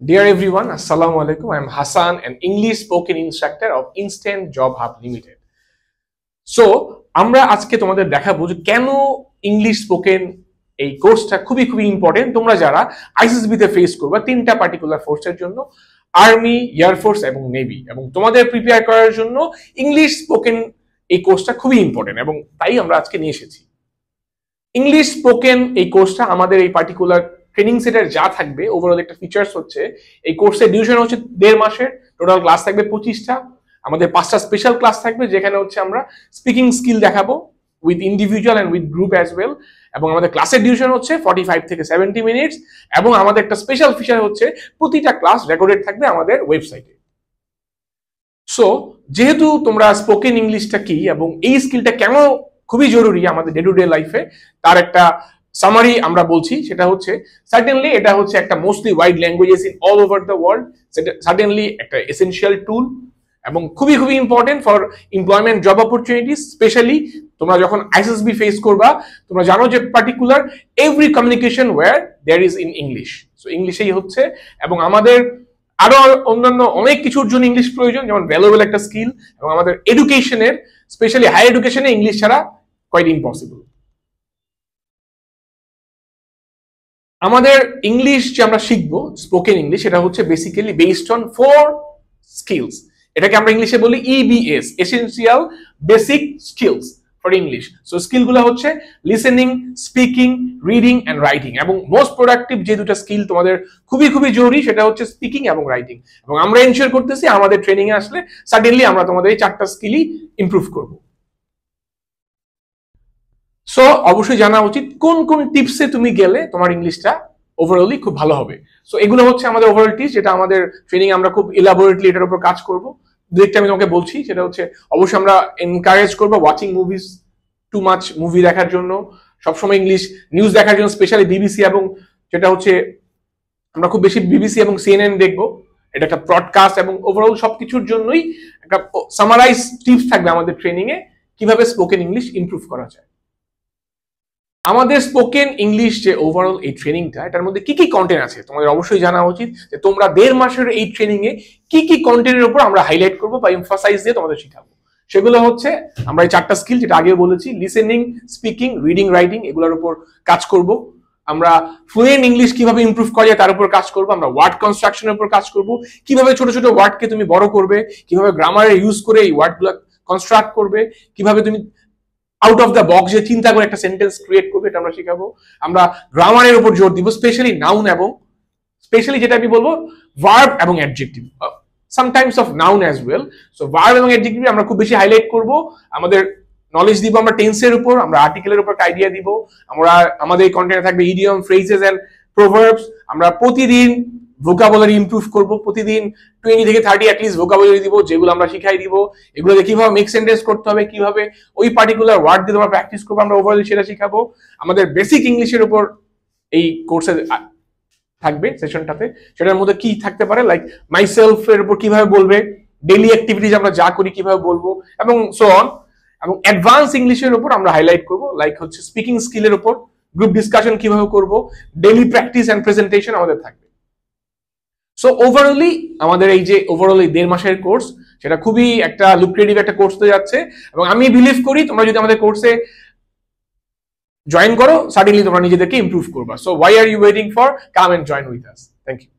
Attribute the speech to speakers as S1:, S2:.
S1: Dear everyone, Assalamu alaikum. I am Hassan, an English spoken instructor of Instant Job Hub Limited. So, আমরা আজকে তোমাদের দেখাবো যে কেন ইংলিশ স্পোকেন এই কোর্সটা খুবই খুবই ইম্পর্টেন্ট। তোমরা যারা আইসিএসবি তে ফেস করবে তিনটা পার্টিকুলার ফোর্সের জন্য, আর্মি, এয়ারফোর্স এবং নেভি, এবং তোমাদের প্রিপেয়ার করার জন্য ইংলিশ স্পোকেন এই কোর্সটা খুবই ইম্পর্টেন্ট এবং তাই আমরা আজকে নিয়ে এসেছি। ইংলিশ স্পোকেন এই কোর্সটা আমাদের এই পার্টিকুলার ট্রেনিং সেটের যা থাকবে ওভারঅল একটা ফিচার্স হচ্ছে এই কোর্সের ডিউরেশন হচ্ছে 1.5 মাসের। টোটাল ক্লাস থাকবে 25টা। আমাদের 5টা স্পেশাল ক্লাস থাকবে যেখানে হচ্ছে আমরা স্পিকিং স্কিল দেখাবো with individual and with group as well, এবং আমাদের ক্লাসের ডিউরেশন হচ্ছে 45 থেকে 70 মিনিটস, এবং আমাদের একটা স্পেশাল ফিচার হচ্ছে প্রতিটা ক্লাস রেকর্ডেড থাকবে আমাদের ওয়েবসাইটে। সো যেহেতু তোমরা স্পোকেন ইংলিশটা কি এবং এই স্কিলটা কেন খুবই জরুরি আমাদের ডে টু ডে লাইফে তার একটা সামারি আমরা বলছি, সেটা হচ্ছে সার্টেনলি এটা হচ্ছে একটা mostly wide languages in all over the world, certainly একটা এসেনশিয়াল টুল এবং খুবই খুবই important for employment job opportunities. Specially তোমরা যখন আইসিএসবি ফেস করবা, তোমরা জানো যে particular every communication where there is in English. So ইংলিশেই হচ্ছে, এবং আমাদের আরো অন্যান্য অনেক কিছুর জন্য ইংলিশ প্রয়োজন, যেমন ভ্যালুয়েবল একটা স্কিল, এবং আমাদের এডুকেশনের স্পেশালি হায়ার এডুকেশনে ইংলিশ ছাড়া কোয়াইট ইম্পসিবল। আমাদের ইংলিশ যে আমরা শিখবো স্পোকেন ইংলিশ, এটা হচ্ছে বেসিক্যালি বেসড অন 4 স্কিলস। এটাকে আমরা ইংলিশে বলি EBS, essential basic skills for English. So স্কিলগুলো হচ্ছে listening, speaking, reading and writing, এবং মোস্ট প্রোডাক্টিভ যে দুটো স্কিল তোমাদের খুবই খুবই জরুরি সেটা হচ্ছে স্পিকিং এবং রাইটিং। এবং আমরা এনশিওর করতেছি আমাদের ট্রেনিং এ আসলে সাডেনলি আমরা তোমাদের এই 4টা স্কিলই ইমপ্রুভ করব। সো অবশ্যই জানা উচিত কোন কোন টিপসে তুমি গেলে তোমার ইংলিশটা ওভারঅলি খুব ভালো হবে। সো এগুলো হচ্ছে আমাদের ওভারঅল টিপস, যেটা আমাদের ট্রেনিং আমরা খুব ইলাবোরেটলি এটার উপর কাজ করব। দুইটা আমি তোমাকে বলছি, সেটা হচ্ছে অবশ্যই আমরা এনকারেজ করবো watching movies, too much movie দেখার জন্য, সবসময় ইংলিশ নিউজ দেখার জন্য, স্পেশালি বিবিসি, এবং যেটা হচ্ছে আমরা খুব বেশি বিবিসি এবং CNN দেখবো। এটা একটা ব্রডকাস্ট, এবং ওভারঅল সবকিছুর জন্যই একটা সামারাইজ টিপস থাকবে আমাদের ট্রেনিং এ কিভাবে স্পোকেন ইংলিশ ইমপ্রুভ করা যায়। আমাদের স্পোকেন ইংলিশ যে ওভারঅল এই ট্রেনিংটা, এটার মধ্যে কি কি কন্টেন্ট আছে তোমাদের অবশ্যই জানা উচিত, যে তোমরা 1.5 মাসের এই ট্রেনিং এ কি কি কন্টেন্টের উপর আমরা হাইলাইট করবো বা এমফাসাইজ দিয়ে তোমাদের শেখাবো। সেগুলো হচ্ছে আমরা এই 4টা স্কিল যেটা আগে বলেছি, লিসেনিং, স্পিকিং, রিডিং, রাইটিং, এগুলোর উপর কাজ করব। আমরা ফ্লুয়েন্ট ইংলিশ কিভাবে ইমপ্রুভ করা যায় তার উপর কাজ করবো। আমরা ওয়ার্ড কনস্ট্রাকশনের উপর কাজ করব, কিভাবে ছোট ছোট ওয়ার্ডকে তুমি বড় করবে, কিভাবে গ্রামারে ইউজ করে এই ওয়ার্ডগুলো কনস্ট্রাক্ট করবে, কিভাবে তুমি আউট অফ দ্য বক্স যে চিন্তা করে একটা সেন্টেন্স ক্রিয়েট করবে, এটা আমরা শিখাবো। আমরা গ্রামারের উপর জোর দিব, স্পেশালি নাউন, এবং স্পেশালি যেটা আমি বলবো ভার্ব এবং adjective, sometimes of noun as well. So verb এবং অ্যাডজেক্টিভ আমরা খুব বেশি হাইলাইট করব। আমাদের নলেজ দিব আমরা টেন্সের উপর, আমরা আর্টিকেলের উপর আইডিয়া দিব। আমরা আমাদের এই কন্টেন্টে থাকবে ইডিয়ম, ফ্রেজেস এন্ড প্রোভার্বস। আমরা প্রতিদিন ভোকাবুলারি ইমপ্রুভ করব, প্রতিদিন 20 থেকে 30 অ্যাটলিস্ট ভোকাবুলারি দিব, যেগুলো আমরা শিখাই দিব। এগুলোতে কিভাবে মেক সেন্টেন্স করতে হবে, কিভাবে ওই পার্টিকুলার ওয়ার্ড দিয়ে তোমরা প্র্যাকটিস করবো, আমরা ওভারঅল সেটা শিখাবো। আমাদের বেসিক ইংলিশের উপর এই কোর্সে থাকবে সেশনটাতে। সেটার মধ্যে কি থাকতে পারে, লাইক মাই সেলফ এর উপর কিভাবে বলবে, ডেইলি অ্যাক্টিভিটিজ আমরা যা করি কিভাবে বলবো, এবং সো অন। এবং অ্যাডভান্স ইংলিশের উপর আমরা হাইলাইট করব, লাইক হচ্ছে স্পিকিং স্কিলের উপর, গ্রুপ ডিসকাশন কিভাবে করব, ডেইলি প্র্যাকটিস এন্ড প্রেজেন্টেশন আমাদের থাকবে। সো ওভারঅলি আমাদের এই যে ওভারঅল এই 1.5 মাসের কোর্স, সেটা খুবই একটা লুক্রেটিভ একটা কোর্স হতে যাচ্ছে, এবং আমি বিলিভ করি তোমরা যদি আমাদের কোর্সে জয়েন করো সাডেনলি তোমরা নিজেদেরকে ইমপ্রুভ করবা। So why are you waiting for, come and join with us. Thank you.